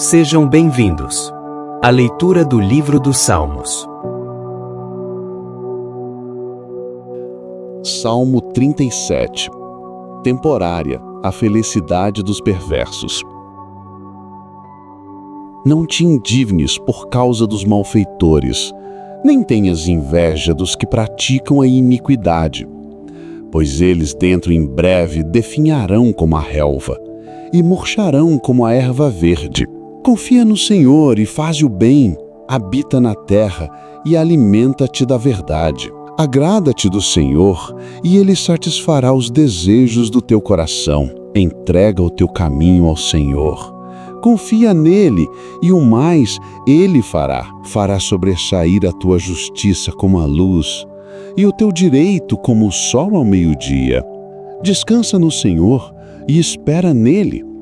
Sejam bem-vindos à leitura do livro dos Salmos. Salmo 37. Temporária, a felicidade dos perversos. Não te indignes por causa dos malfeitores, nem tenhas inveja dos que praticam a iniquidade, pois eles dentro em breve definharão como a relva e murcharão como a erva verde. Confia no Senhor e faz o bem, habita na terra e alimenta-te da verdade. Agrada-te do Senhor e Ele satisfará os desejos do teu coração. Entrega o teu caminho ao Senhor. Confia nele e o mais Ele fará. Fará sobressair a tua justiça como a luz e o teu direito como o sol ao meio-dia. Descansa no Senhor e espera nele.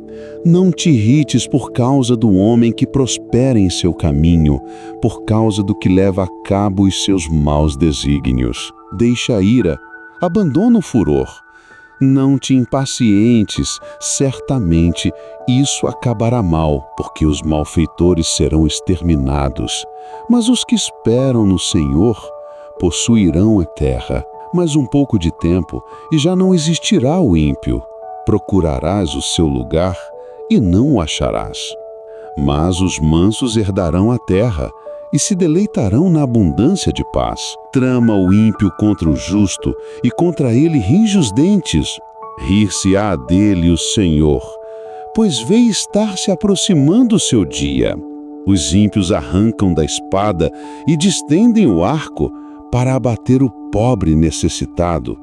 Não te irrites por causa do homem que prospera em seu caminho, por causa do que leva a cabo os seus maus desígnios. Deixa a ira, abandona o furor. Não te impacientes, certamente isso acabará mal, porque os malfeitores serão exterminados. Mas os que esperam no Senhor possuirão a terra. Mas um pouco de tempo e já não existirá o ímpio. Procurarás o seu lugar e não o acharás. Mas os mansos herdarão a terra e se deleitarão na abundância de paz. Trama o ímpio contra o justo e contra ele ringe os dentes. Rir-se-á dele o Senhor, pois vê estar se aproximando o seu dia. Os ímpios arrancam da espada e distendem o arco para abater o pobre necessitado,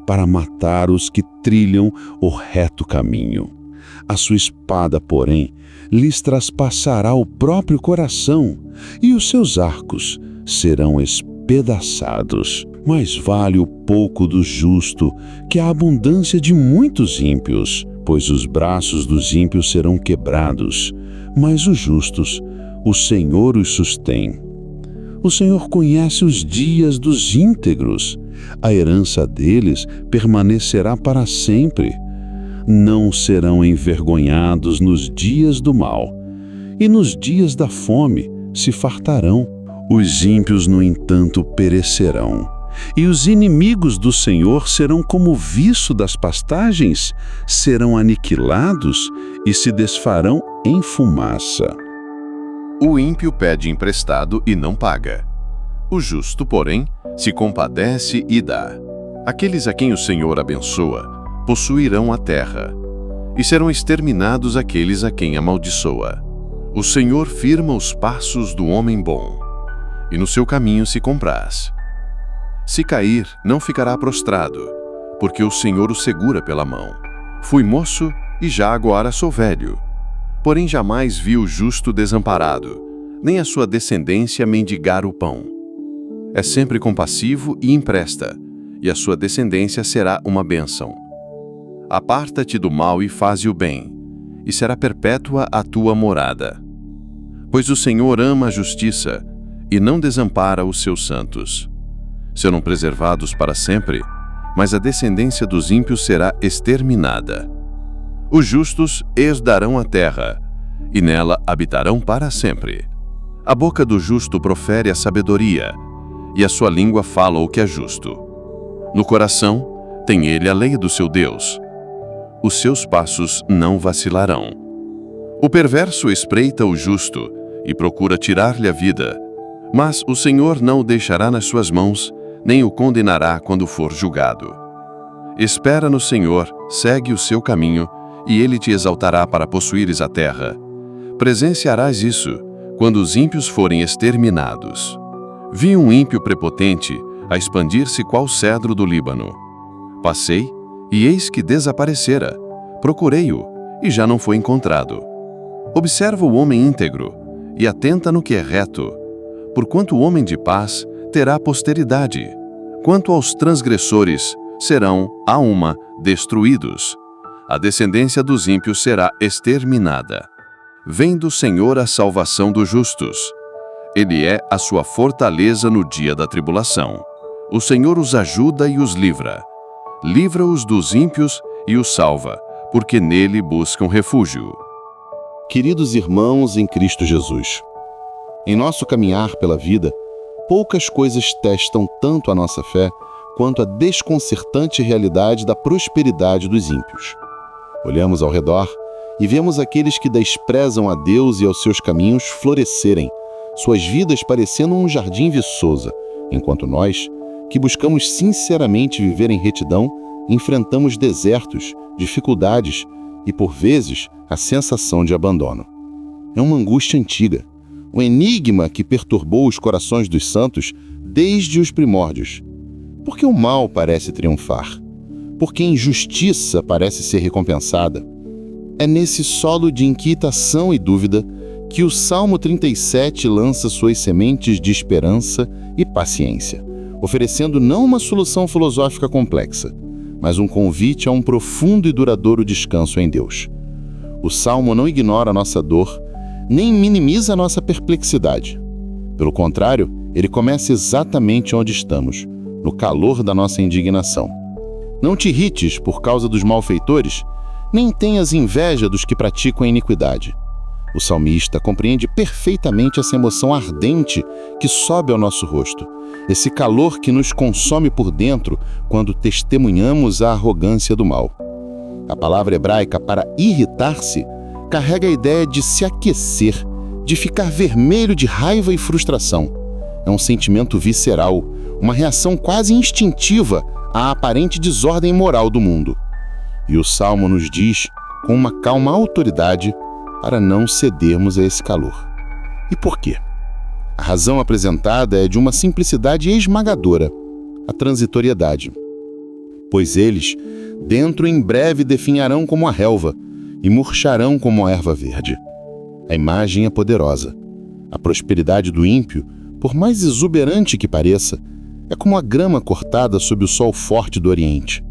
para matar os que trilham o reto caminho. A sua espada, porém, lhes traspassará o próprio coração, e os seus arcos serão espedaçados. Mais vale o pouco do justo que a abundância de muitos ímpios, pois os braços dos ímpios serão quebrados, mas os justos, o Senhor os sustém. O Senhor conhece os dias dos íntegros, a herança deles permanecerá para sempre. Não serão envergonhados nos dias do mal, e nos dias da fome se fartarão. Os ímpios, no entanto, perecerão, e os inimigos do Senhor serão como o viço das pastagens, serão aniquilados e se desfarão em fumaça. O ímpio pede emprestado e não paga. O justo, porém, se compadece e dá. Aqueles a quem o Senhor abençoa possuirão a terra, e serão exterminados aqueles a quem amaldiçoa. O Senhor firma os passos do homem bom, e no seu caminho se compraz. Se cair, não ficará prostrado, porque o Senhor o segura pela mão. Fui moço e já agora sou velho, porém jamais vi o justo desamparado, nem a sua descendência mendigar o pão. É sempre compassivo e empresta, e a sua descendência será uma bênção. Aparta-te do mal e faze o bem, e será perpétua a tua morada. Pois o Senhor ama a justiça e não desampara os seus santos. Serão preservados para sempre, mas a descendência dos ímpios será exterminada. Os justos herdarão a terra, e nela habitarão para sempre. A boca do justo profere a sabedoria, e a sua língua fala o que é justo. No coração tem ele a lei do seu Deus. Os seus passos não vacilarão. O perverso espreita o justo e procura tirar-lhe a vida, mas o Senhor não o deixará nas suas mãos, nem o condenará quando for julgado. Espera no Senhor, segue o seu caminho, e ele te exaltará para possuíres a terra. Presenciarás isso quando os ímpios forem exterminados. Vi um ímpio prepotente a expandir-se qual cedro do Líbano. Passei, e eis que desaparecera. Procurei-o, e já não foi encontrado. Observa o homem íntegro, e atenta no que é reto. Porquanto o homem de paz terá posteridade. Quanto aos transgressores, serão, a uma, destruídos. A descendência dos ímpios será exterminada. Vem do Senhor a salvação dos justos. Ele é a sua fortaleza no dia da tribulação. O Senhor os ajuda e os livra. Livra-os dos ímpios e os salva, porque nele buscam refúgio. Queridos irmãos em Cristo Jesus, em nosso caminhar pela vida, poucas coisas testam tanto a nossa fé quanto a desconcertante realidade da prosperidade dos ímpios. Olhamos ao redor e vemos aqueles que desprezam a Deus e aos seus caminhos florescerem, suas vidas parecendo um jardim viçoso, enquanto nós, que buscamos sinceramente viver em retidão, enfrentamos desertos, dificuldades e, por vezes, a sensação de abandono. É uma angústia antiga, um enigma que perturbou os corações dos santos desde os primórdios. Por que o mal parece triunfar? Por que a injustiça parece ser recompensada? É nesse solo de inquietação e dúvida que o Salmo 37 lança suas sementes de esperança e paciência, oferecendo não uma solução filosófica complexa, mas um convite a um profundo e duradouro descanso em Deus. O Salmo não ignora a nossa dor, nem minimiza a nossa perplexidade. Pelo contrário, ele começa exatamente onde estamos, no calor da nossa indignação. Não te irrites por causa dos malfeitores, nem tenhas inveja dos que praticam a iniquidade. O salmista compreende perfeitamente essa emoção ardente que sobe ao nosso rosto, esse calor que nos consome por dentro quando testemunhamos a arrogância do mal. A palavra hebraica para irritar-se carrega a ideia de se aquecer, de ficar vermelho de raiva e frustração. É um sentimento visceral, uma reação quase instintiva à aparente desordem moral do mundo. E o Salmo nos diz, com uma calma autoridade, para não cedermos a esse calor. E por quê? A razão apresentada é de uma simplicidade esmagadora, a transitoriedade. Pois eles, dentro em breve definharão como a relva e murcharão como a erva verde. A imagem é poderosa. A prosperidade do ímpio, por mais exuberante que pareça, é como a grama cortada sob o sol forte do Oriente.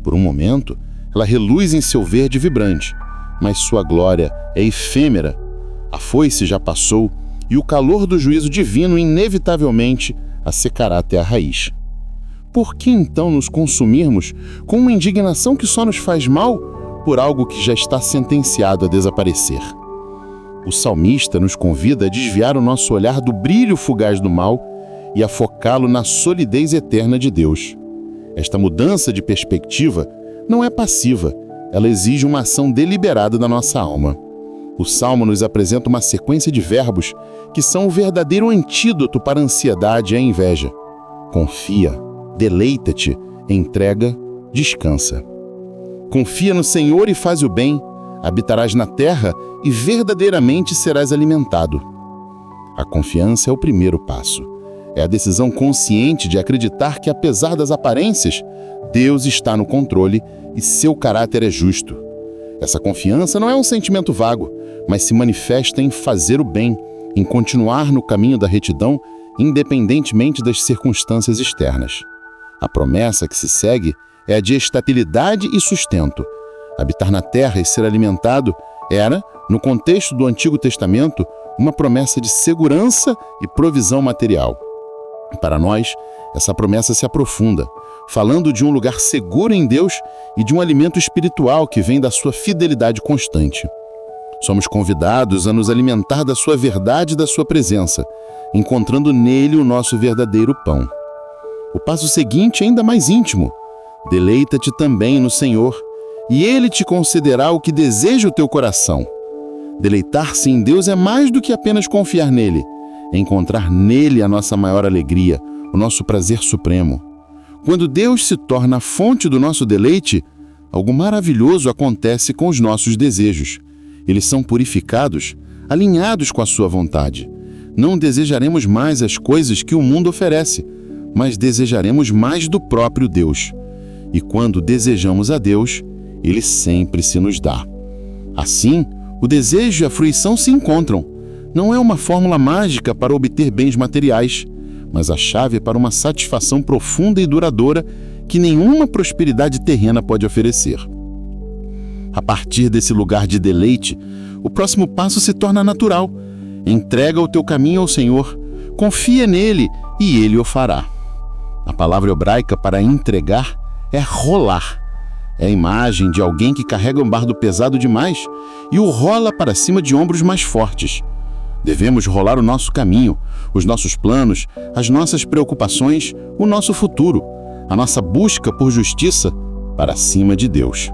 Por um momento, ela reluz em seu verde vibrante, mas sua glória é efêmera. A foice já passou e o calor do juízo divino inevitavelmente a secará até a raiz. Por que então nos consumirmos com uma indignação que só nos faz mal por algo que já está sentenciado a desaparecer? O salmista nos convida a desviar o nosso olhar do brilho fugaz do mal e a focá-lo na solidez eterna de Deus. Esta mudança de perspectiva não é passiva, ela exige uma ação deliberada da nossa alma. O Salmo nos apresenta uma sequência de verbos que são o verdadeiro antídoto para a ansiedade e a inveja. Confia, deleita-te, entrega, descansa. Confia no Senhor e faz o bem, habitarás na terra e verdadeiramente serás alimentado. A confiança é o primeiro passo. É a decisão consciente de acreditar que, apesar das aparências, Deus está no controle e seu caráter é justo. Essa confiança não é um sentimento vago, mas se manifesta em fazer o bem, em continuar no caminho da retidão, independentemente das circunstâncias externas. A promessa que se segue é a de estabilidade e sustento. Habitar na terra e ser alimentado era, no contexto do Antigo Testamento, uma promessa de segurança e provisão material. Para nós, essa promessa se aprofunda, falando de um lugar seguro em Deus e de um alimento espiritual que vem da sua fidelidade constante. Somos convidados a nos alimentar da sua verdade e da sua presença, encontrando nele o nosso verdadeiro pão. O passo seguinte é ainda mais íntimo. Deleita-te também no Senhor, e Ele te concederá o que deseja o teu coração. Deleitar-se em Deus é mais do que apenas confiar nele, é encontrar nele a nossa maior alegria, o nosso prazer supremo. Quando Deus se torna a fonte do nosso deleite, algo maravilhoso acontece com os nossos desejos. Eles são purificados, alinhados com a sua vontade. Não desejaremos mais as coisas que o mundo oferece, mas desejaremos mais do próprio Deus. E quando desejamos a Deus, Ele sempre se nos dá. Assim, o desejo e a fruição se encontram. Não é uma fórmula mágica para obter bens materiais, mas a chave para uma satisfação profunda e duradoura que nenhuma prosperidade terrena pode oferecer. A partir desse lugar de deleite, o próximo passo se torna natural. Entrega o teu caminho ao Senhor, confia nele e Ele o fará. A palavra hebraica para entregar é rolar. É a imagem de alguém que carrega um bardo pesado demais e o rola para cima de ombros mais fortes. Devemos rolar o nosso caminho, os nossos planos, as nossas preocupações, o nosso futuro, a nossa busca por justiça para cima de Deus.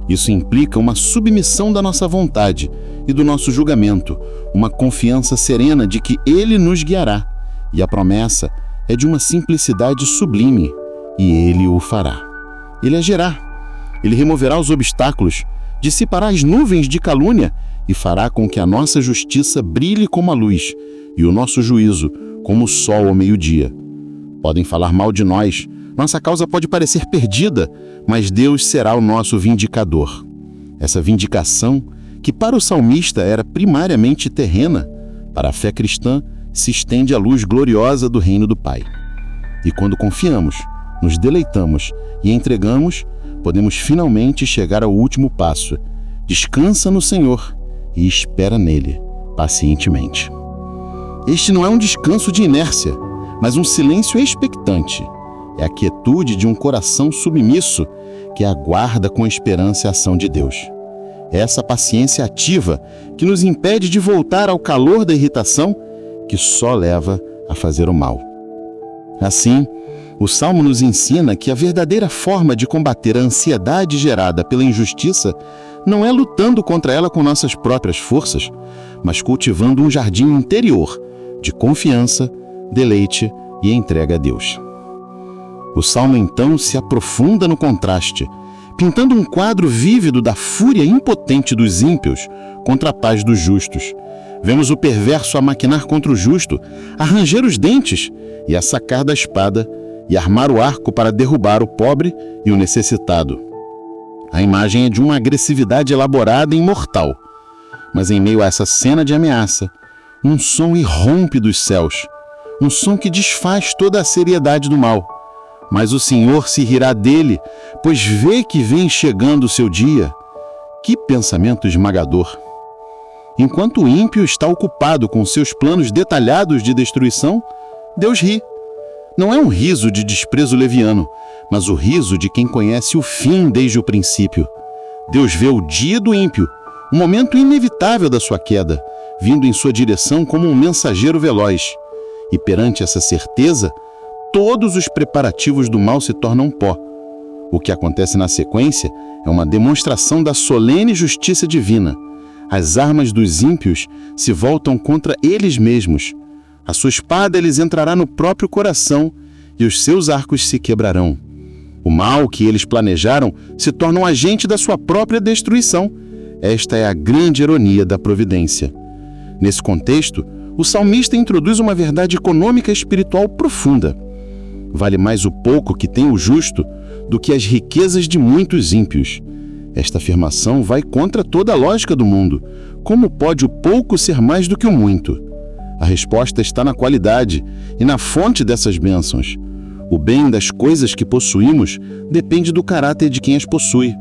Isso implica uma submissão da nossa vontade e do nosso julgamento, uma confiança serena de que Ele nos guiará. E a promessa é de uma simplicidade sublime, e Ele o fará. Ele agirá. Ele removerá os obstáculos, dissipará as nuvens de calúnia e fará com que a nossa justiça brilhe como a luz e o nosso juízo como o sol ao meio-dia. Podem falar mal de nós, nossa causa pode parecer perdida, mas Deus será o nosso vindicador. Essa vindicação, que para o salmista era primariamente terrena, para a fé cristã se estende à luz gloriosa do reino do Pai. E quando confiamos, nos deleitamos e entregamos, podemos finalmente chegar ao último passo. Descansa no Senhor e espera nele, pacientemente. Este não é um descanso de inércia, mas um silêncio expectante. É a quietude de um coração submisso que aguarda com esperança a ação de Deus. É essa paciência ativa que nos impede de voltar ao calor da irritação que só leva a fazer o mal. Assim, o Salmo nos ensina que a verdadeira forma de combater a ansiedade gerada pela injustiça não é lutando contra ela com nossas próprias forças, mas cultivando um jardim interior de confiança, deleite e entrega a Deus. O Salmo então se aprofunda no contraste, pintando um quadro vívido da fúria impotente dos ímpios contra a paz dos justos. Vemos o perverso a maquinar contra o justo, a ranger os dentes e a sacar da espada e armar o arco para derrubar o pobre e o necessitado. A imagem é de uma agressividade elaborada e mortal. Mas em meio a essa cena de ameaça, um som irrompe dos céus, um som que desfaz toda a seriedade do mal. Mas o Senhor se rirá dele, pois vê que vem chegando o seu dia. Que pensamento esmagador! Enquanto o ímpio está ocupado com seus planos detalhados de destruição, Deus ri. Não é um riso de desprezo leviano, mas o riso de quem conhece o fim desde o princípio. Deus vê o dia do ímpio, o momento inevitável da sua queda, vindo em sua direção como um mensageiro veloz. E perante essa certeza, todos os preparativos do mal se tornam pó. O que acontece na sequência é uma demonstração da solene justiça divina. As armas dos ímpios se voltam contra eles mesmos. A sua espada lhes entrará no próprio coração e os seus arcos se quebrarão. O mal que eles planejaram se torna um agente da sua própria destruição. Esta é a grande ironia da providência. Nesse contexto, o salmista introduz uma verdade econômica e espiritual profunda. Vale mais o pouco que tem o justo do que as riquezas de muitos ímpios. Esta afirmação vai contra toda a lógica do mundo. Como pode o pouco ser mais do que o muito? A resposta está na qualidade e na fonte dessas bênçãos. O bem das coisas que possuímos depende do caráter de quem as possui.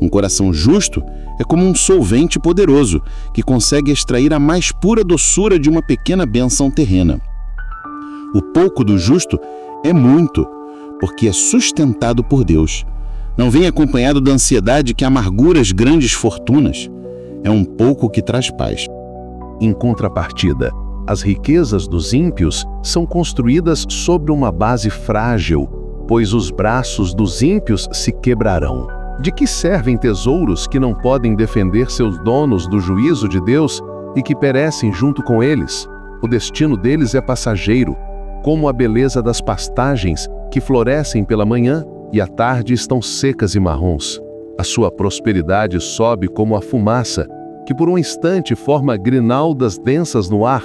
Um coração justo é como um solvente poderoso que consegue extrair a mais pura doçura de uma pequena bênção terrena. O pouco do justo é muito, porque é sustentado por Deus. Não vem acompanhado da ansiedade que amargura as grandes fortunas. É um pouco que traz paz. Em contrapartida, as riquezas dos ímpios são construídas sobre uma base frágil, pois os braços dos ímpios se quebrarão. De que servem tesouros que não podem defender seus donos do juízo de Deus e que perecem junto com eles? O destino deles é passageiro, como a beleza das pastagens que florescem pela manhã e à tarde estão secas e marrons. A sua prosperidade sobe como a fumaça, que por um instante forma grinaldas densas no ar,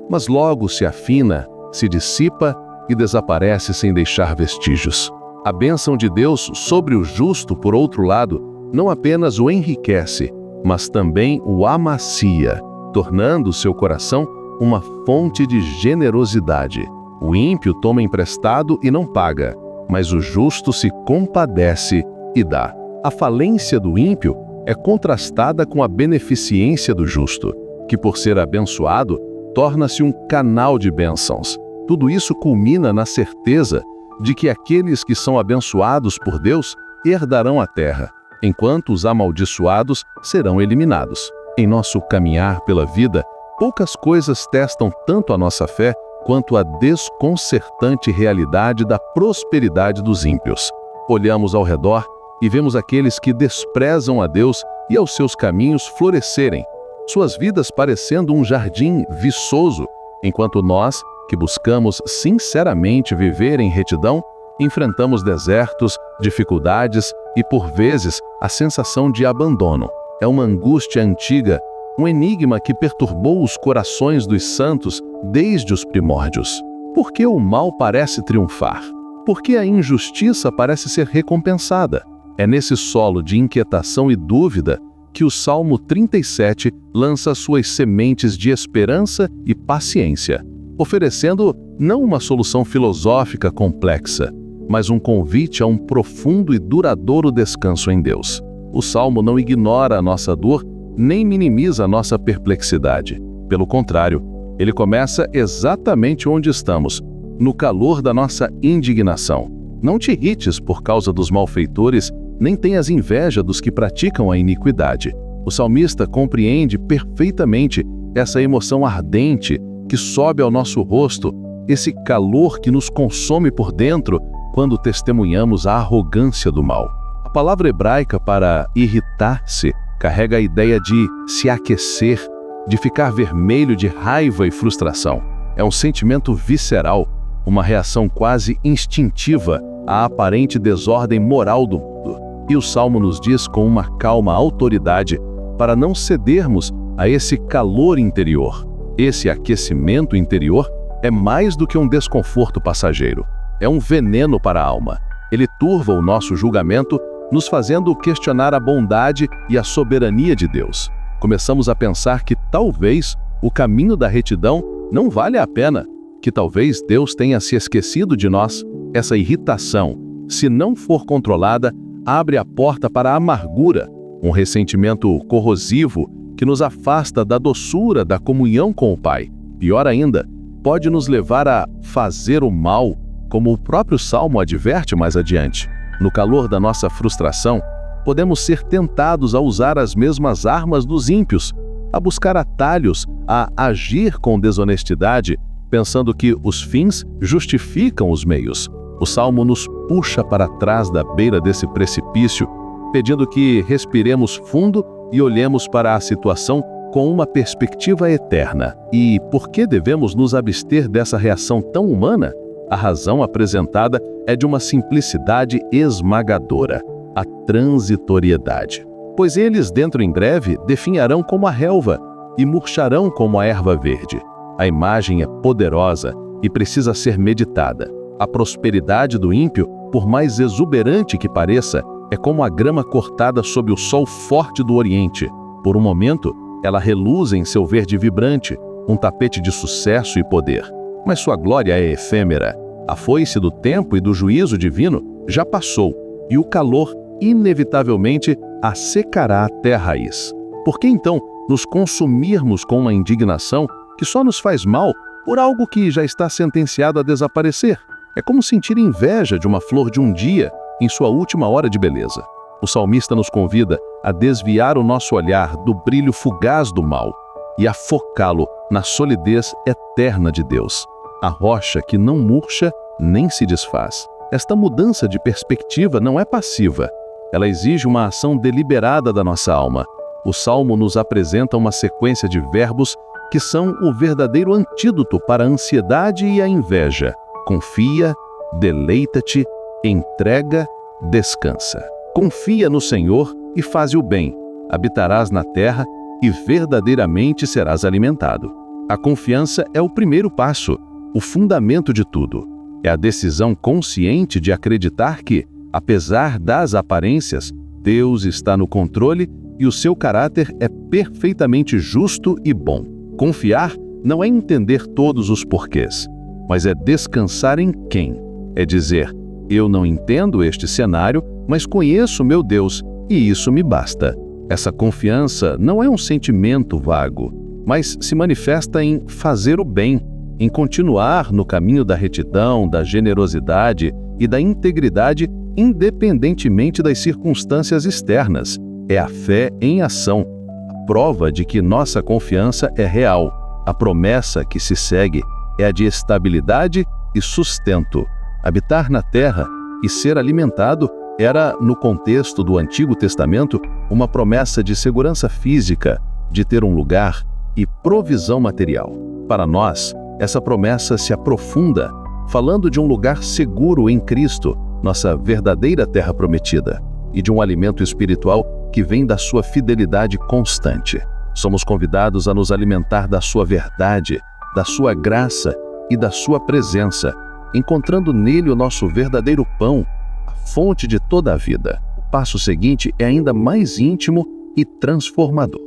mas logo se afina, se dissipa e desaparece sem deixar vestígios. A bênção de Deus sobre o justo, por outro lado, não apenas o enriquece, mas também o amacia, tornando seu coração uma fonte de generosidade. O ímpio toma emprestado e não paga, mas o justo se compadece e dá. A falência do ímpio é contrastada com a beneficência do justo, que por ser abençoado, torna-se um canal de bênçãos. Tudo isso culmina na certeza de que aqueles que são abençoados por Deus herdarão a terra. enquanto os amaldiçoados serão eliminados. Em nosso caminhar pela vida, poucas coisas testam tanto a nossa fé quanto a desconcertante realidade da prosperidade dos ímpios. Olhamos ao redor e vemos aqueles que desprezam a Deus e aos seus caminhos florescerem, suas vidas parecendo um jardim viçoso, enquanto nós, que buscamos sinceramente viver em retidão, enfrentamos desertos, dificuldades e, por vezes, a sensação de abandono. É uma angústia antiga, um enigma que perturbou os corações dos santos desde os primórdios. Por que o mal parece triunfar? Por que a injustiça parece ser recompensada? É nesse solo de inquietação e dúvida que o Salmo 37 lança suas sementes de esperança e paciência, oferecendo não uma solução filosófica complexa, mas um convite a um profundo e duradouro descanso em Deus. O Salmo não ignora a nossa dor, nem minimiza a nossa perplexidade. Pelo contrário, ele começa exatamente onde estamos, no calor da nossa indignação. Não te irrites por causa dos malfeitores, nem tenhas inveja dos que praticam a iniquidade. O salmista compreende perfeitamente essa emoção ardente que sobe ao nosso rosto, esse calor que nos consome por dentro quando testemunhamos a arrogância do mal. A palavra hebraica para irritar-se carrega a ideia de se aquecer, de ficar vermelho de raiva e frustração. É um sentimento visceral, uma reação quase instintiva à aparente desordem moral do mundo. E o Salmo nos diz com uma calma autoridade para não cedermos a esse calor interior. Esse aquecimento interior é mais do que um desconforto passageiro. É um veneno para a alma. Ele turva o nosso julgamento, nos fazendo questionar a bondade e a soberania de Deus. Começamos a pensar que talvez o caminho da retidão não vale a pena, que talvez Deus tenha se esquecido de nós. Essa irritação, se não for controlada, abre a porta para a amargura, um ressentimento corrosivo que nos afasta da doçura da comunhão com o Pai. Pior ainda, pode nos levar a fazer o mal, como o próprio Salmo adverte mais adiante. No calor da nossa frustração, podemos ser tentados a usar as mesmas armas dos ímpios, a buscar atalhos, a agir com desonestidade, pensando que os fins justificam os meios. O Salmo nos puxa para trás da beira desse precipício, pedindo que respiremos fundo e olhemos para a situação com uma perspectiva eterna. E por que devemos nos abster dessa reação tão humana? A razão apresentada é de uma simplicidade esmagadora, a transitoriedade. Pois eles, dentro em breve, definharão como a relva e murcharão como a erva verde. A imagem é poderosa e precisa ser meditada. A prosperidade do ímpio, por mais exuberante que pareça, é como a grama cortada sob o sol forte do Oriente. Por um momento, ela reluz em seu verde vibrante, um tapete de sucesso e poder. Mas sua glória é efêmera. A foice do tempo e do juízo divino já passou, e o calor, inevitavelmente, a secará até a raiz. Por que então nos consumirmos com uma indignação que só nos faz mal por algo que já está sentenciado a desaparecer? É como sentir inveja de uma flor de um dia em sua última hora de beleza. O salmista nos convida a desviar o nosso olhar do brilho fugaz do mal e a focá-lo na solidez eterna de Deus, a rocha que não murcha nem se desfaz. Esta mudança de perspectiva não é passiva, ela exige uma ação deliberada da nossa alma. O Salmo nos apresenta uma sequência de verbos que são o verdadeiro antídoto para a ansiedade e a inveja. Confia, deleita-te, entrega, descansa. Confia no Senhor e faze o bem. Habitarás na terra e verdadeiramente serás alimentado. A confiança é o primeiro passo, o fundamento de tudo. É a decisão consciente de acreditar que, apesar das aparências, Deus está no controle e o seu caráter é perfeitamente justo e bom. Confiar não é entender todos os porquês, mas é descansar em quem? É dizer, eu não entendo este cenário, mas conheço meu Deus e isso me basta. Essa confiança não é um sentimento vago, mas se manifesta em fazer o bem, em continuar no caminho da retidão, da generosidade e da integridade independentemente das circunstâncias externas. É a fé em ação, a prova de que nossa confiança é real. A promessa que se segue é a de estabilidade e sustento. Habitar na terra e ser alimentado era, no contexto do Antigo Testamento, uma promessa de segurança física, de ter um lugar e provisão material. Para nós, essa promessa se aprofunda, falando de um lugar seguro em Cristo, nossa verdadeira terra prometida, e de um alimento espiritual que vem da sua fidelidade constante. Somos convidados a nos alimentar da sua verdade, da sua graça e da sua presença, encontrando nele o nosso verdadeiro pão, a fonte de toda a vida. O passo seguinte é ainda mais íntimo e transformador.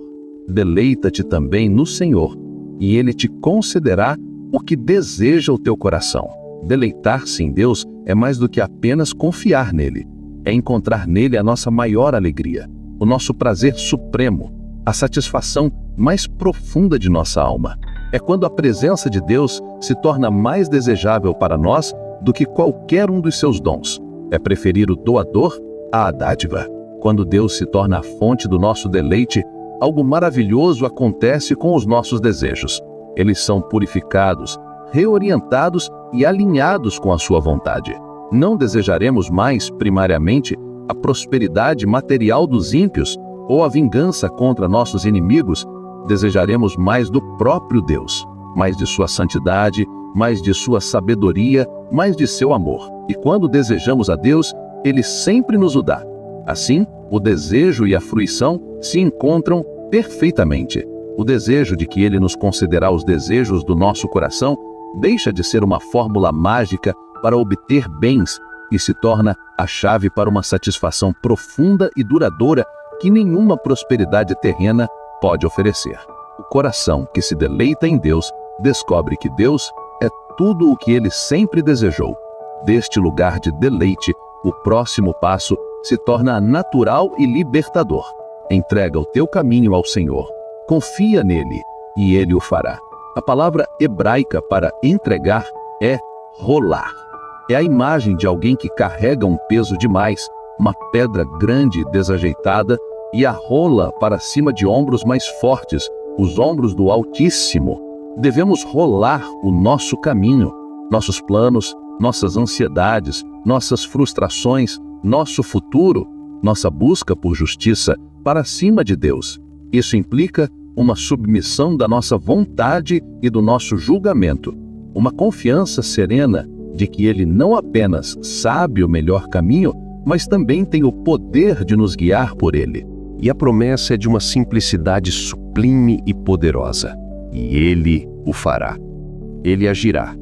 Deleita-te também no Senhor, e Ele te concederá o que deseja o teu coração. Deleitar-se em Deus é mais do que apenas confiar nele. É encontrar nele a nossa maior alegria, o nosso prazer supremo, a satisfação mais profunda de nossa alma. É quando a presença de Deus se torna mais desejável para nós do que qualquer um dos seus dons. É preferir o doador à dádiva. Quando Deus se torna a fonte do nosso deleite, algo maravilhoso acontece com os nossos desejos. Eles são purificados, reorientados e alinhados com a sua vontade. Não desejaremos mais, primariamente, a prosperidade material dos ímpios ou a vingança contra nossos inimigos. Desejaremos mais do próprio Deus, mais de sua santidade, mais de sua sabedoria, mais de seu amor. E quando desejamos a Deus, Ele sempre nos o dá. Assim, o desejo e a fruição se encontram perfeitamente. O desejo de que Ele nos concederá os desejos do nosso coração deixa de ser uma fórmula mágica para obter bens e se torna a chave para uma satisfação profunda e duradoura que nenhuma prosperidade terrena pode oferecer. O coração que se deleita em Deus descobre que Deus é tudo o que ele sempre desejou. Deste lugar de deleite, o próximo passo se torna natural e libertador. Entrega o teu caminho ao Senhor. Confia nele e ele o fará. A palavra hebraica para entregar é rolar. É a imagem de alguém que carrega um peso demais, uma pedra grande e desajeitada, e a rola para cima de ombros mais fortes, os ombros do Altíssimo. Devemos rolar o nosso caminho, nossos planos, nossas ansiedades, nossas frustrações, nosso futuro, nossa busca por justiça para cima de Deus. Isso implica uma submissão da nossa vontade e do nosso julgamento, uma confiança serena de que Ele não apenas sabe o melhor caminho, mas também tem o poder de nos guiar por ele. E a promessa é de uma simplicidade sublime e poderosa. E Ele o fará. Ele agirá.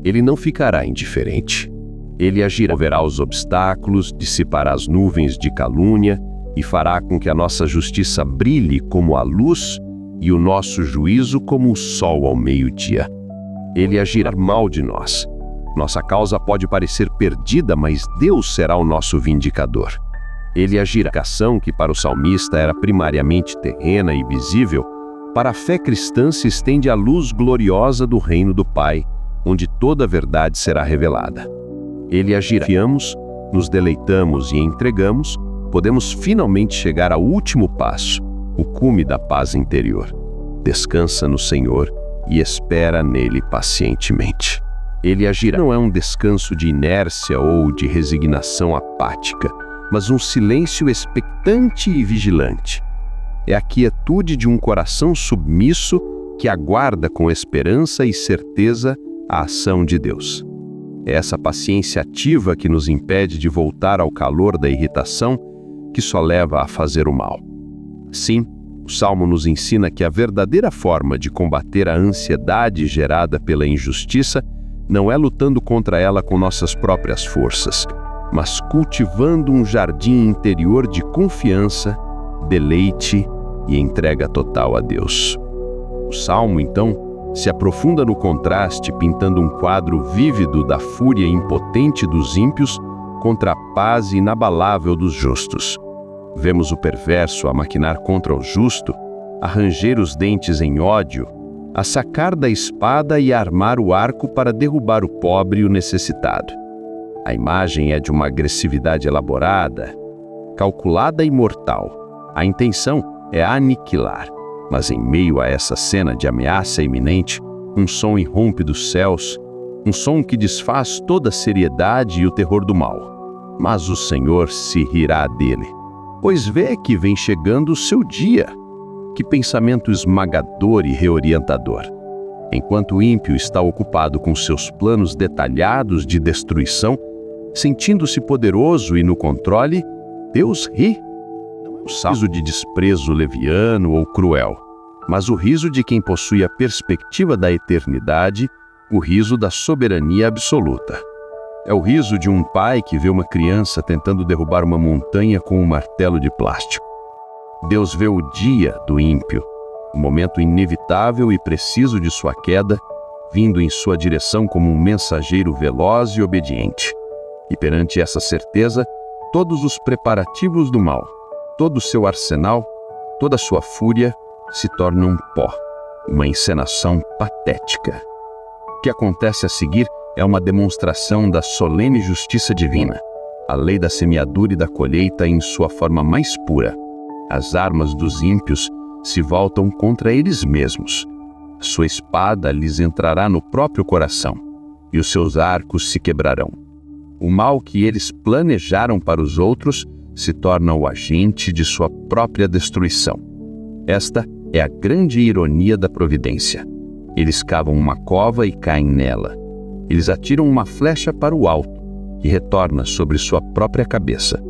Ele não ficará indiferente. Ele agirá, moverá os obstáculos, dissipará as nuvens de calúnia e fará com que a nossa justiça brilhe como a luz e o nosso juízo como o sol ao meio-dia. Ele agirá mal de nós. Nossa causa pode parecer perdida, mas Deus será o nosso vindicador. Ele agirá. A ação que para o salmista era primariamente terrena e visível, para a fé cristã se estende a luz gloriosa do reino do Pai, onde toda a verdade será revelada. Ele agirá. Confiamos, nos deleitamos e entregamos, podemos finalmente chegar ao último passo, o cume da paz interior. Descansa no Senhor e espera nele pacientemente. Ele agirá. Não é um descanso de inércia ou de resignação apática, mas um silêncio expectante e vigilante. É a quietude de um coração submisso que aguarda com esperança e certeza a ação de Deus. É essa paciência ativa que nos impede de voltar ao calor da irritação que só leva a fazer o mal. Sim, o Salmo nos ensina que a verdadeira forma de combater a ansiedade gerada pela injustiça não é lutando contra ela com nossas próprias forças, mas cultivando um jardim interior de confiança, deleite e entrega total a Deus. O Salmo, então, se aprofunda no contraste, pintando um quadro vívido da fúria impotente dos ímpios contra a paz inabalável dos justos. Vemos o perverso a maquinar contra o justo, a ranger os dentes em ódio, a sacar da espada e a armar o arco para derrubar o pobre e o necessitado. A imagem é de uma agressividade elaborada, calculada e mortal. A intenção é aniquilar. Mas em meio a essa cena de ameaça iminente, um som irrompe dos céus, um som que desfaz toda a seriedade e o terror do mal. Mas o Senhor se rirá dele, pois vê que vem chegando o seu dia. Que pensamento esmagador e reorientador! Enquanto o ímpio está ocupado com seus planos detalhados de destruição, sentindo-se poderoso e no controle, Deus ri. Não é um riso de desprezo leviano ou cruel, mas o riso de quem possui a perspectiva da eternidade, o riso da soberania absoluta. É o riso de um pai que vê uma criança tentando derrubar uma montanha com um martelo de plástico. Deus vê o dia do ímpio, o momento inevitável e preciso de sua queda, vindo em sua direção como um mensageiro veloz e obediente. E perante essa certeza, todos os preparativos do mal, todo o seu arsenal, toda a sua fúria se tornam pó, uma encenação patética. O que acontece a seguir é uma demonstração da solene justiça divina, a lei da semeadura e da colheita em sua forma mais pura. As armas dos ímpios se voltam contra eles mesmos. Sua espada lhes entrará no próprio coração, e os seus arcos se quebrarão. O mal que eles planejaram para os outros se torna o agente de sua própria destruição. Esta é a grande ironia da providência. Eles cavam uma cova e caem nela. Eles atiram uma flecha para o alto, que retorna sobre sua própria cabeça.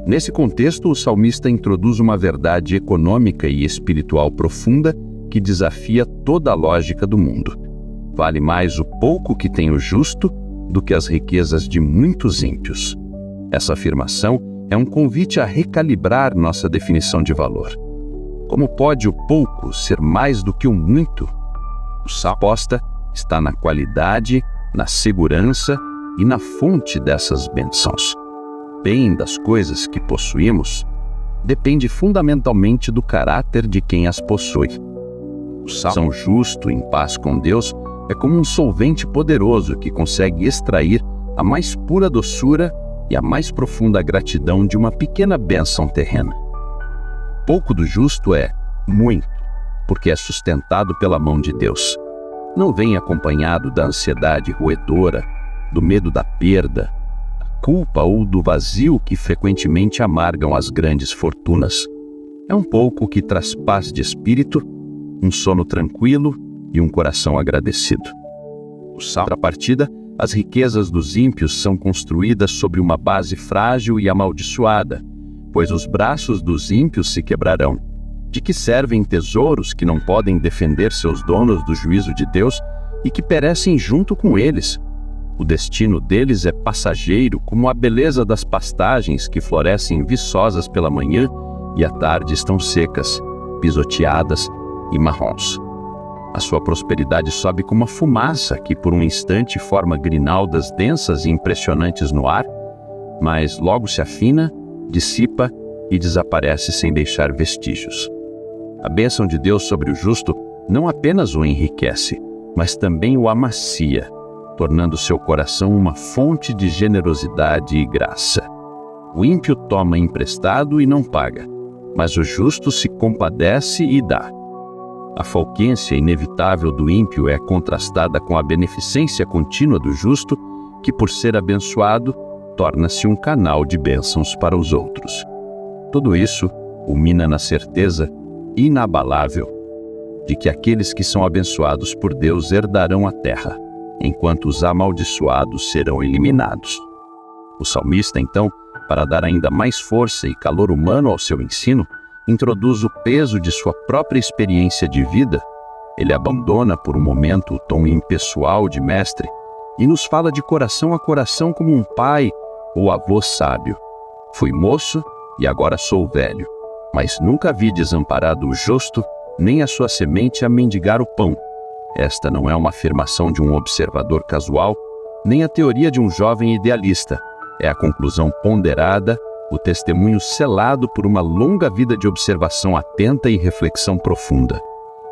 Nesse contexto, o salmista introduz uma verdade econômica e espiritual profunda que desafia toda a lógica do mundo. Vale mais o pouco que tem o justo do que as riquezas de muitos ímpios. Essa afirmação é um convite a recalibrar nossa definição de valor. Como pode o pouco ser mais do que o muito? A aposta está na qualidade, na segurança e na fonte dessas bênçãos. Bem das coisas que possuímos depende fundamentalmente do caráter de quem as possui. O coração justo, em paz com Deus, é como um solvente poderoso que consegue extrair a mais pura doçura e a mais profunda gratidão de uma pequena bênção terrena. Pouco do justo é muito, porque é sustentado pela mão de Deus. Não vem acompanhado da ansiedade roedora, do medo da perda, da culpa ou do vazio que frequentemente amargam as grandes fortunas. É um pouco que traz paz de espírito, um sono tranquilo e um coração agradecido. O contrapartida, as riquezas dos ímpios são construídas sobre uma base frágil e amaldiçoada, pois os braços dos ímpios se quebrarão. De que servem tesouros que não podem defender seus donos do juízo de Deus e que perecem junto com eles? O destino deles é passageiro, como a beleza das pastagens que florescem viçosas pela manhã e à tarde estão secas, pisoteadas e marrons. A sua prosperidade sobe como a fumaça que por um instante forma grinaldas densas e impressionantes no ar, mas logo se afina, dissipa e desaparece sem deixar vestígios. A bênção de Deus sobre o justo não apenas o enriquece, mas também o amacia, tornando seu coração uma fonte de generosidade e graça. O ímpio toma emprestado e não paga, mas o justo se compadece e dá. A falquência inevitável do ímpio é contrastada com a beneficência contínua do justo, que, por ser abençoado, torna-se um canal de bênçãos para os outros. Tudo isso culmina na certeza inabalável de que aqueles que são abençoados por Deus herdarão a terra, enquanto os amaldiçoados serão eliminados. O salmista, então, para dar ainda mais força e calor humano ao seu ensino, introduz o peso de sua própria experiência de vida. Ele abandona por um momento o tom impessoal de mestre e nos fala de coração a coração como um pai ou avô sábio. Fui moço e agora sou velho, mas nunca vi desamparado o justo, nem a sua semente a mendigar o pão. Esta não é uma afirmação de um observador casual, nem a teoria de um jovem idealista. É a conclusão ponderada, o testemunho selado por uma longa vida de observação atenta e reflexão profunda.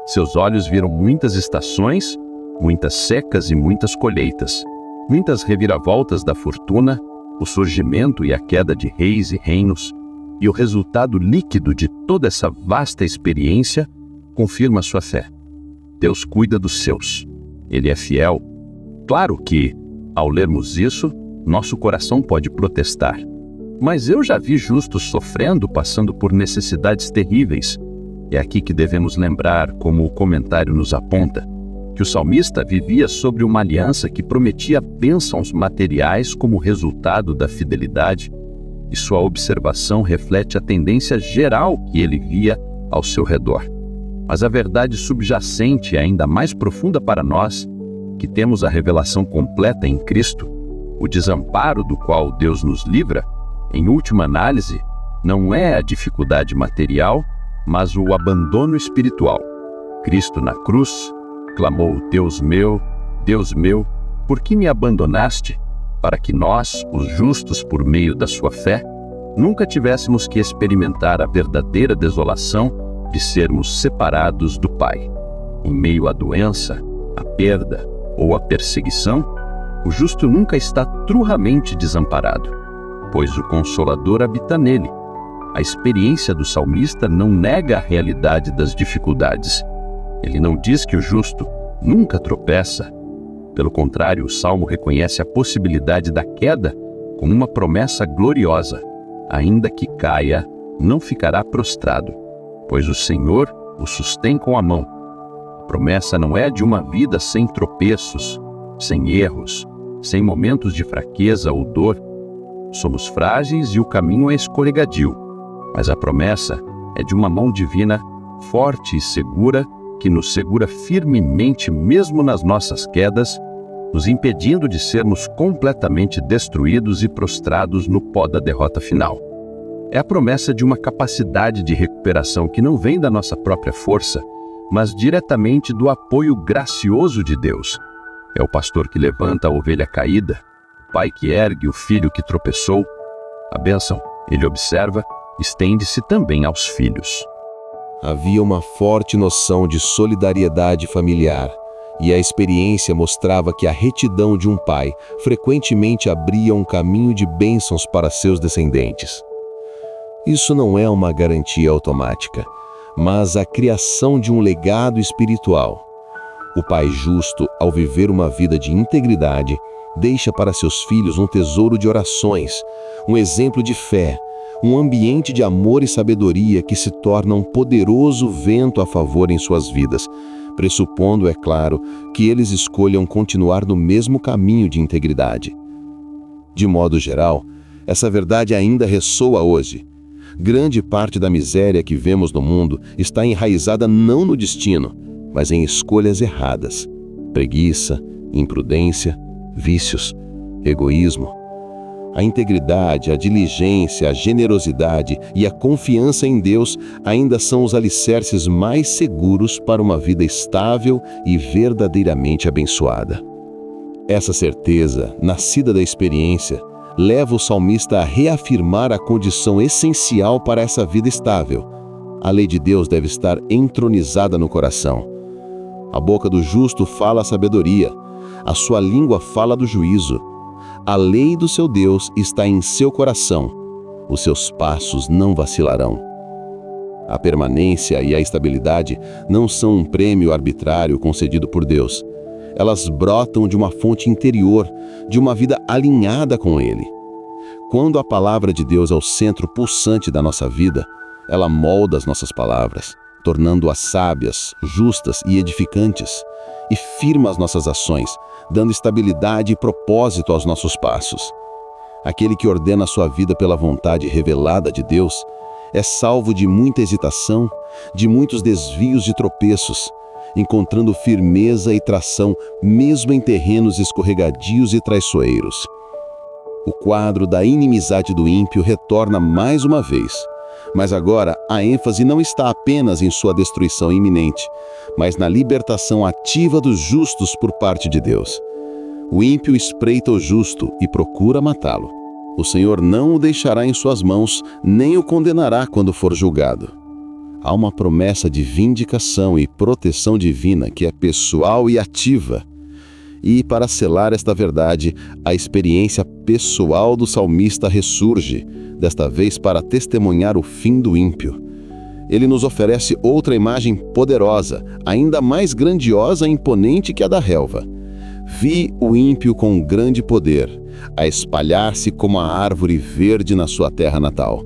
Seus olhos viram muitas estações, muitas secas e muitas colheitas. muitas reviravoltas da fortuna, o surgimento e a queda de reis e reinos, e o resultado líquido de toda essa vasta experiência confirma sua fé. Deus cuida dos seus. Ele é fiel. Claro que, ao lermos isso, nosso coração pode protestar. Mas eu já vi justos sofrendo, passando por necessidades terríveis. É aqui que devemos lembrar, como o comentário nos aponta, que o salmista vivia sobre uma aliança que prometia bênçãos materiais como resultado da fidelidade, e sua observação reflete a tendência geral que ele via ao seu redor. Mas a verdade subjacente é ainda mais profunda para nós, que temos a revelação completa em Cristo. O desamparo do qual Deus nos livra, em última análise, não é a dificuldade material, mas o abandono espiritual. Cristo na cruz clamou: Deus meu, por que me abandonaste? Para que nós, os justos por meio da sua fé, nunca tivéssemos que experimentar a verdadeira desolação de sermos separados do Pai. Em meio à doença, à perda ou à perseguição, o justo nunca está trurramente desamparado, pois o Consolador habita nele. A experiência do salmista não nega a realidade das dificuldades. Ele não diz que o justo nunca tropeça. Pelo contrário, o Salmo reconhece a possibilidade da queda como uma promessa gloriosa. Ainda que caia, não ficará prostrado, pois o Senhor o sustém com a mão. A promessa não é de uma vida sem tropeços, sem erros, sem momentos de fraqueza ou dor. Somos frágeis e o caminho é escorregadio, mas a promessa é de uma mão divina forte e segura, que nos segura firmemente mesmo nas nossas quedas, nos impedindo de sermos completamente destruídos e prostrados no pó da derrota final. É a promessa de uma capacidade de recuperação que não vem da nossa própria força, mas diretamente do apoio gracioso de Deus. É o pastor que levanta a ovelha caída, o pai que ergue o filho que tropeçou. A bênção, ele observa, estende-se também aos filhos. Havia uma forte noção de solidariedade familiar, e a experiência mostrava que a retidão de um pai frequentemente abria um caminho de bênçãos para seus descendentes. Isso não é uma garantia automática, mas a criação de um legado espiritual. O pai justo, ao viver uma vida de integridade, deixa para seus filhos um tesouro de orações, um exemplo de fé, um ambiente de amor e sabedoria que se torna um poderoso vento a favor em suas vidas, pressupondo, é claro, que eles escolham continuar no mesmo caminho de integridade. De modo geral, essa verdade ainda ressoa hoje. Grande parte da miséria que vemos no mundo está enraizada não no destino, mas em escolhas erradas: preguiça, imprudência, vícios, egoísmo. A integridade, a diligência, a generosidade e a confiança em Deus ainda são os alicerces mais seguros para uma vida estável e verdadeiramente abençoada. Essa certeza, nascida da experiência, leva o salmista a reafirmar a condição essencial para essa vida estável. A lei de Deus deve estar entronizada no coração. A boca do justo fala a sabedoria, a sua língua fala do juízo. A lei do seu Deus está em seu coração, os seus passos não vacilarão. A permanência e a estabilidade não são um prêmio arbitrário concedido por Deus. Elas brotam de uma fonte interior, de uma vida alinhada com Ele. Quando a palavra de Deus é o centro pulsante da nossa vida, ela molda as nossas palavras, tornando-as sábias, justas e edificantes, e firma as nossas ações, dando estabilidade e propósito aos nossos passos. Aquele que ordena a sua vida pela vontade revelada de Deus é salvo de muita hesitação, de muitos desvios e tropeços, encontrando firmeza e tração mesmo em terrenos escorregadios e traiçoeiros. O quadro da inimizade do ímpio retorna mais uma vez, mas agora a ênfase não está apenas em sua destruição iminente, mas na libertação ativa dos justos por parte de Deus. O ímpio espreita o justo e procura matá-lo. O Senhor não o deixará em suas mãos, nem o condenará quando for julgado. Há uma promessa de vindicação e proteção divina que é pessoal e ativa. E, para selar esta verdade, a experiência pessoal do salmista ressurge, desta vez para testemunhar o fim do ímpio. Ele nos oferece outra imagem poderosa, ainda mais grandiosa e imponente que a da relva. Vi o ímpio com grande poder, a espalhar-se como a árvore verde na sua terra natal.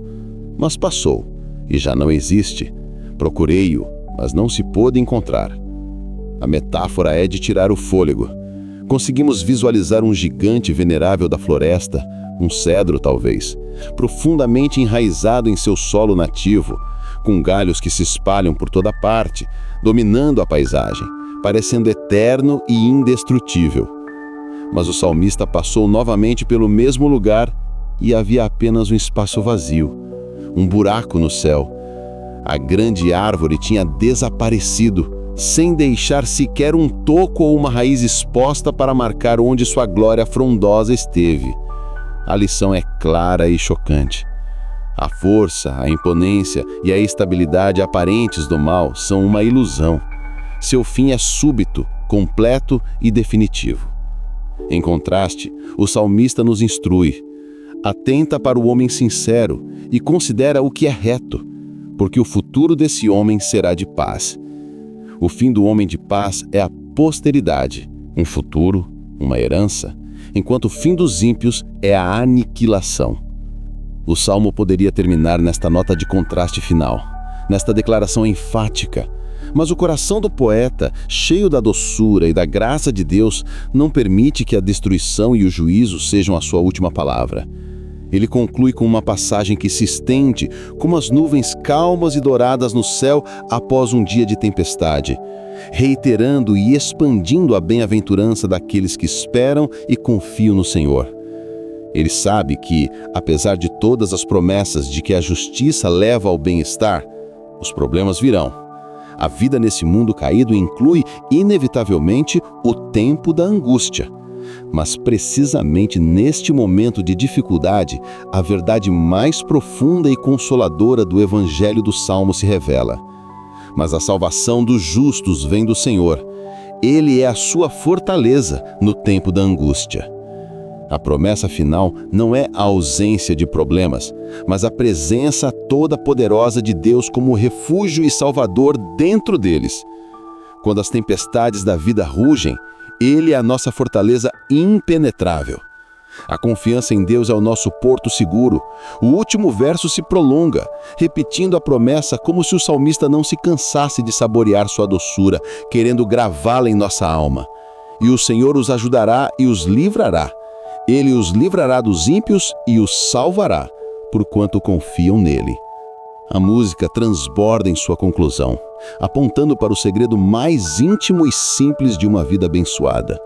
Mas passou, e já não existe. Procurei-o, mas não se pôde encontrar. A metáfora é de tirar o fôlego. Conseguimos visualizar um gigante venerável da floresta, um cedro talvez, profundamente enraizado em seu solo nativo, com galhos que se espalham por toda parte, dominando a paisagem, parecendo eterno e indestrutível. Mas o salmista passou novamente pelo mesmo lugar e havia apenas um espaço vazio, um buraco no céu. A grande árvore tinha desaparecido, sem deixar sequer um toco ou uma raiz exposta para marcar onde sua glória frondosa esteve. A lição é clara e chocante. A força, a imponência e a estabilidade aparentes do mal são uma ilusão. Seu fim é súbito, completo e definitivo. Em contraste, o salmista nos instrui. Atenta para o homem sincero e considera o que é reto, porque o futuro desse homem será de paz. O fim do homem de paz é a posteridade, um futuro, uma herança, enquanto o fim dos ímpios é a aniquilação. O salmo poderia terminar nesta nota de contraste final, nesta declaração enfática, mas o coração do poeta, cheio da doçura e da graça de Deus, não permite que a destruição e o juízo sejam a sua última palavra. Ele conclui com uma passagem que se estende como as nuvens calmas e douradas no céu após um dia de tempestade, reiterando e expandindo a bem-aventurança daqueles que esperam e confiam no Senhor. Ele sabe que, apesar de todas as promessas de que a justiça leva ao bem-estar, os problemas virão. A vida nesse mundo caído inclui, inevitavelmente, o tempo da angústia. Mas precisamente neste momento de dificuldade, a verdade mais profunda e consoladora do Evangelho do Salmo se revela. Mas a salvação dos justos vem do Senhor. Ele é a sua fortaleza no tempo da angústia. A promessa final não é a ausência de problemas, mas a presença toda poderosa de Deus como refúgio e salvador dentro deles. Quando as tempestades da vida rugem, Ele é a nossa fortaleza impenetrável. A confiança em Deus é o nosso porto seguro. O último verso se prolonga, repetindo a promessa como se o salmista não se cansasse de saborear sua doçura, querendo gravá-la em nossa alma. E o Senhor os ajudará e os livrará. Ele os livrará dos ímpios e os salvará, porquanto confiam nele. A música transborda em sua conclusão, apontando para o segredo mais íntimo e simples de uma vida abençoada.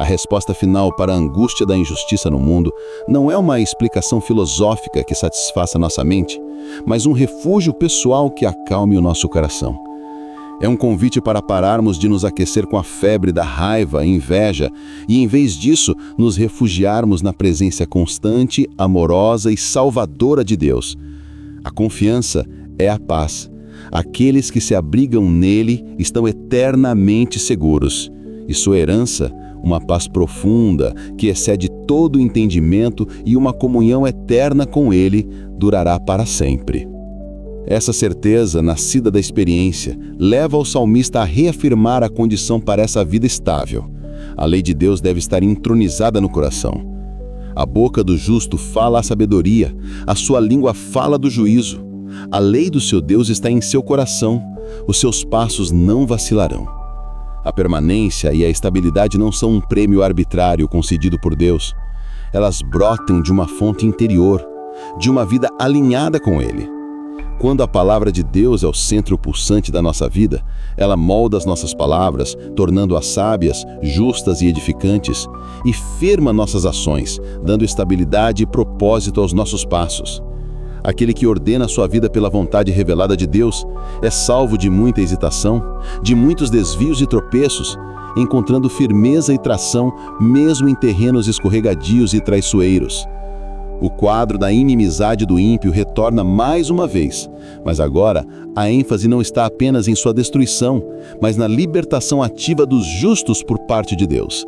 A resposta final para a angústia da injustiça no mundo não é uma explicação filosófica que satisfaça nossa mente, mas um refúgio pessoal que acalme o nosso coração. É um convite para pararmos de nos aquecer com a febre da raiva e inveja e, em vez disso, nos refugiarmos na presença constante, amorosa e salvadora de Deus. A confiança é a paz. Aqueles que se abrigam nele estão eternamente seguros. E sua herança, uma paz profunda que excede todo o entendimento e uma comunhão eterna com ele, durará para sempre. Essa certeza, nascida da experiência, leva o salmista a reafirmar a condição para essa vida estável. A lei de Deus deve estar entronizada no coração. A boca do justo fala a sabedoria, a sua língua fala do juízo. A lei do seu Deus está em seu coração, os seus passos não vacilarão. A permanência e a estabilidade não são um prêmio arbitrário concedido por Deus. Elas brotam de uma fonte interior, de uma vida alinhada com Ele. Quando a palavra de Deus é o centro pulsante da nossa vida, ela molda as nossas palavras, tornando-as sábias, justas e edificantes, e firma nossas ações, dando estabilidade e propósito aos nossos passos. Aquele que ordena a sua vida pela vontade revelada de Deus é salvo de muita hesitação, de muitos desvios e tropeços, encontrando firmeza e tração mesmo em terrenos escorregadios e traiçoeiros. O quadro da inimizade do ímpio retorna mais uma vez, mas agora a ênfase não está apenas em sua destruição, mas na libertação ativa dos justos por parte de Deus.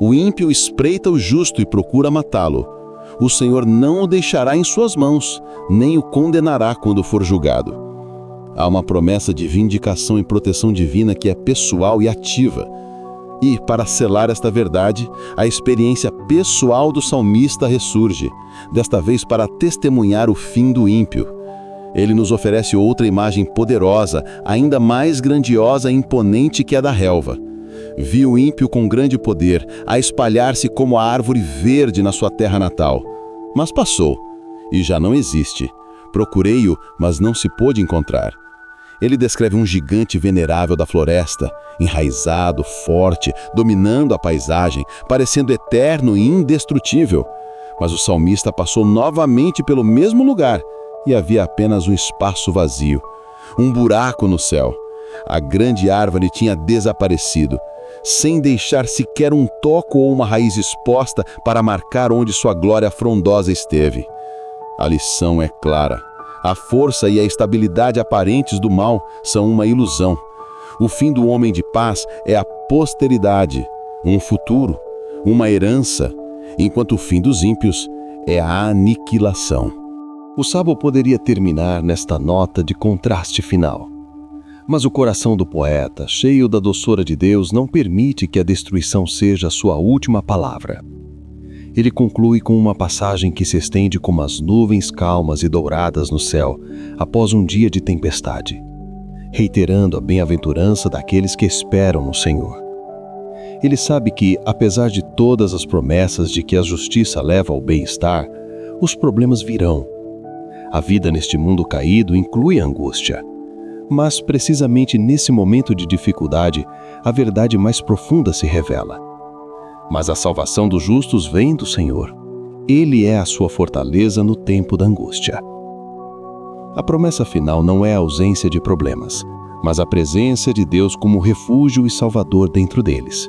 O ímpio espreita o justo e procura matá-lo. O Senhor não o deixará em suas mãos, nem o condenará quando for julgado. Há uma promessa de vindicação e proteção divina que é pessoal e ativa. E, para selar esta verdade, a experiência pessoal do salmista ressurge, desta vez para testemunhar o fim do ímpio. Ele nos oferece outra imagem poderosa, ainda mais grandiosa e imponente que a da relva. Vi o ímpio com grande poder, a espalhar-se como a árvore verde na sua terra natal. Mas passou, e já não existe. Procurei-o, mas não se pôde encontrar. Ele descreve um gigante venerável da floresta, enraizado, forte, dominando a paisagem, parecendo eterno e indestrutível. Mas o salmista passou novamente pelo mesmo lugar, e havia apenas um espaço vazio, um buraco no céu. A grande árvore tinha desaparecido, sem deixar sequer um toco ou uma raiz exposta para marcar onde sua glória frondosa esteve. A lição é clara. A força e a estabilidade aparentes do mal são uma ilusão. O fim do homem de paz é a posteridade, um futuro, uma herança, enquanto o fim dos ímpios é a aniquilação. O sábio poderia terminar nesta nota de contraste final. Mas o coração do poeta, cheio da doçura de Deus, não permite que a destruição seja a sua última palavra. Ele conclui com uma passagem que se estende como as nuvens calmas e douradas no céu após um dia de tempestade, reiterando a bem-aventurança daqueles que esperam no Senhor. Ele sabe que, apesar de todas as promessas de que a justiça leva ao bem-estar, os problemas virão. A vida neste mundo caído inclui angústia. Mas, precisamente nesse momento de dificuldade, a verdade mais profunda se revela. Mas a salvação dos justos vem do Senhor. Ele é a sua fortaleza no tempo da angústia. A promessa final não é a ausência de problemas, mas a presença de Deus como refúgio e salvador dentro deles.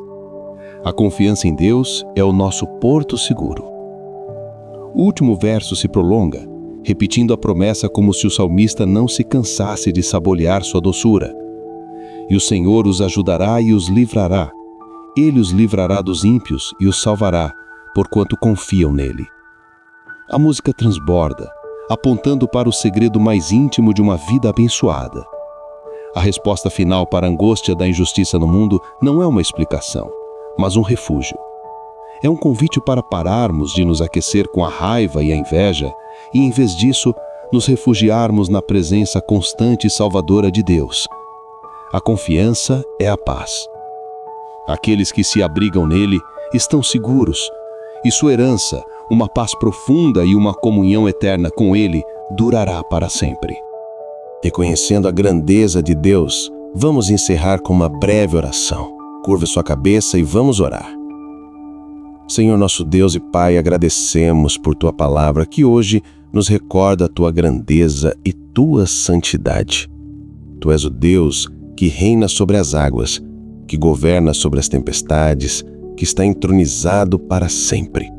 A confiança em Deus é o nosso porto seguro. O último verso se prolonga, repetindo a promessa como se o salmista não se cansasse de saborear sua doçura. E o Senhor os ajudará e os livrará. Ele os livrará dos ímpios e os salvará, porquanto confiam nele. A música transborda, apontando para o segredo mais íntimo de uma vida abençoada. A resposta final para a angústia da injustiça no mundo não é uma explicação, mas um refúgio. É um convite para pararmos de nos aquecer com a raiva e a inveja e, em vez disso, nos refugiarmos na presença constante e salvadora de Deus. A confiança é a paz. Aqueles que se abrigam nele estão seguros, e sua herança, uma paz profunda e uma comunhão eterna com ele, durará para sempre. Reconhecendo a grandeza de Deus, vamos encerrar com uma breve oração. Curva sua cabeça e vamos orar. Senhor nosso Deus e Pai, agradecemos por Tua palavra que hoje nos recorda a Tua grandeza e Tua santidade. Tu és o Deus que reina sobre as águas, que governa sobre as tempestades, que está entronizado para sempre.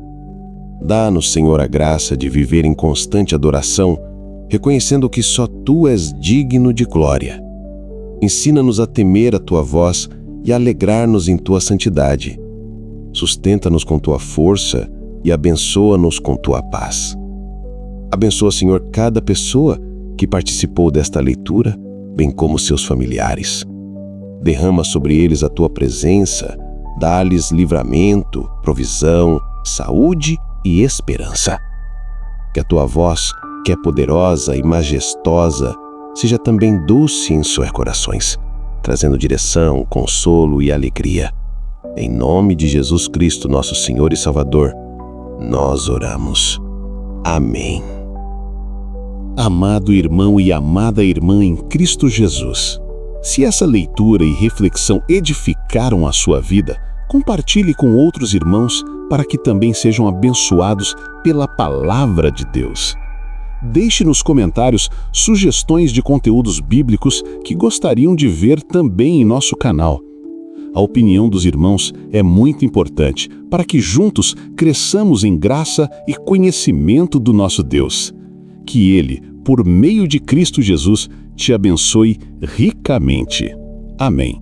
Dá-nos, Senhor, a graça de viver em constante adoração, reconhecendo que só Tu és digno de glória. Ensina-nos a temer a Tua voz e a alegrar-nos em Tua santidade. Sustenta-nos com Tua força e abençoa-nos com Tua paz. Abençoa, Senhor, cada pessoa que participou desta leitura, bem como seus familiares. Derrama sobre eles a Tua presença, dá-lhes livramento, provisão, saúde e esperança. Que a Tua voz, que é poderosa e majestosa, seja também doce em seus corações, trazendo direção, consolo e alegria. Em nome de Jesus Cristo, nosso Senhor e Salvador, nós oramos. Amém. Amado irmão e amada irmã em Cristo Jesus, se essa leitura e reflexão edificaram a sua vida, compartilhe com outros irmãos para que também sejam abençoados pela palavra de Deus. Deixe nos comentários sugestões de conteúdos bíblicos que gostariam de ver também em nosso canal. A opinião dos irmãos é muito importante para que juntos cresçamos em graça e conhecimento do nosso Deus. Que Ele, por meio de Cristo Jesus, te abençoe ricamente. Amém.